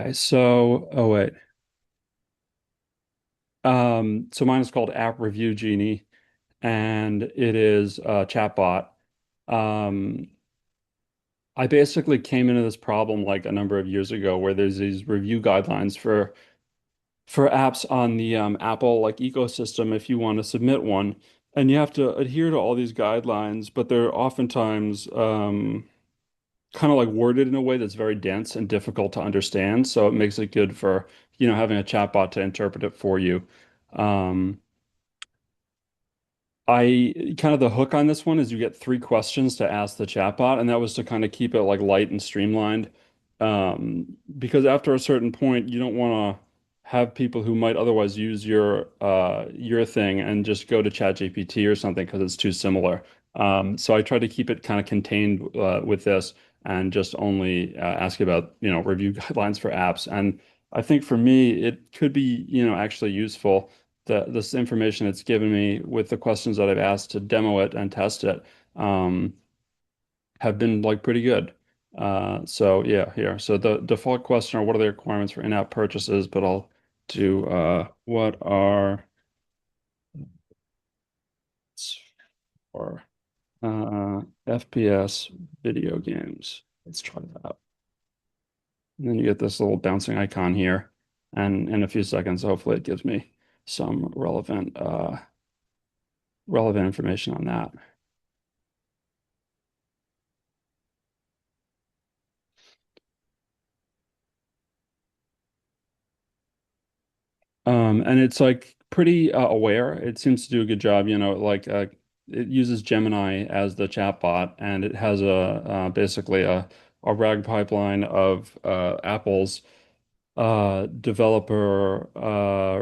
Okay, so, oh wait. So mine is called App Review Genie, and it is a chatbot. Um, I basically came into this problem like a number of years ago where there's these review guidelines for apps on the Apple like ecosystem if you want to submit one. And you have to adhere to all these guidelines, but they're oftentimes kind of like worded in a way that's very dense and difficult to understand. So it makes it good for, having a chatbot to interpret it for you. Um, I kind of the hook on this one is you get three questions to ask the chatbot, and that was to kind of keep it like light and streamlined. Because after a certain point, you don't want to have people who might otherwise use your thing and just go to ChatGPT or something because it's too similar. So I try to keep it kind of contained with this and just only ask about, review guidelines for apps. And I think for me, it could be, actually useful this information it's given me with the questions that I've asked to demo it and test it um, have been like pretty good. So yeah, here. So the default question are what are the requirements for in-app purchases, but I'll do what are for FPS video games. Let's try that. And then you get this little bouncing icon here. And in a few seconds, hopefully it gives me some relevant information on that. And it's like pretty aware. It seems to do a good job, like it uses Gemini as the chatbot, and it has basically a RAG pipeline of Apple's developer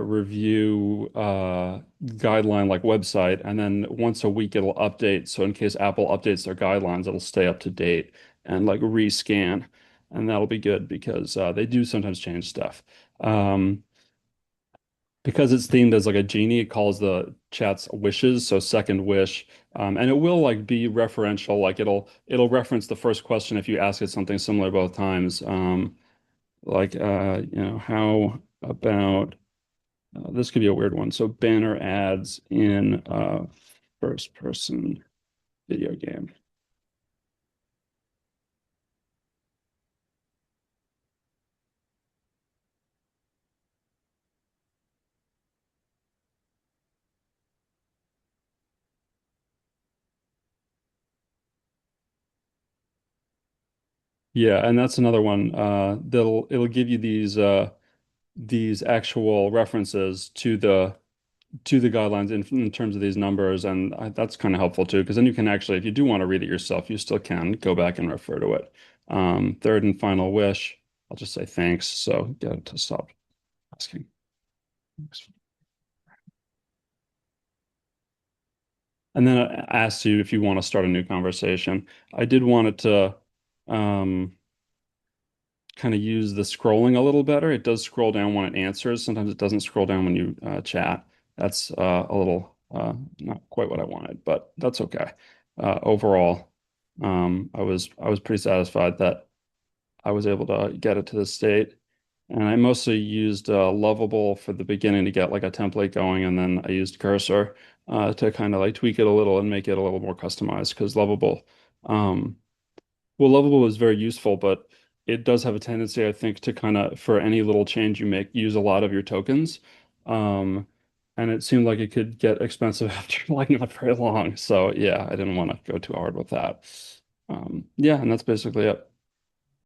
review guideline like website, and then once a week it'll update. So in case Apple updates their guidelines, it'll stay up to date and like rescan, and that'll be good because they do sometimes change stuff. Um, because it's themed as like a genie, it calls the chats wishes, so second wish. And it will like be referential, like it'll reference the first question if you ask it something similar both times. Like how about this could be a weird one. So banner ads in first person video game. Yeah, and that's another one it'll give you these actual references to the guidelines in terms of these numbers, and that's kind of helpful too, because then you can actually, if you do want to read it yourself, you still can go back and refer to it. Third and final wish, I'll just say thanks, so get it to stop asking. And then it asks you if you want to start a new conversation. I did want it to um, kind of use the scrolling a little better. It does scroll down when it answers. Sometimes it doesn't scroll down when you chat. That's a little not quite what I wanted, but that's okay. Overall, I was pretty satisfied that I was able to get it to this state. And I mostly used Lovable for the beginning to get like a template going, and then I used Cursor to kind of like tweak it a little and make it a little more customized because um, Lovable is very useful, but it does have a tendency, I think, to kind of, for any little change you make, use a lot of your tokens. Um, and it seemed like it could get expensive after like not very long. So yeah, I didn't want to go too hard with that. Yeah, and that's basically it.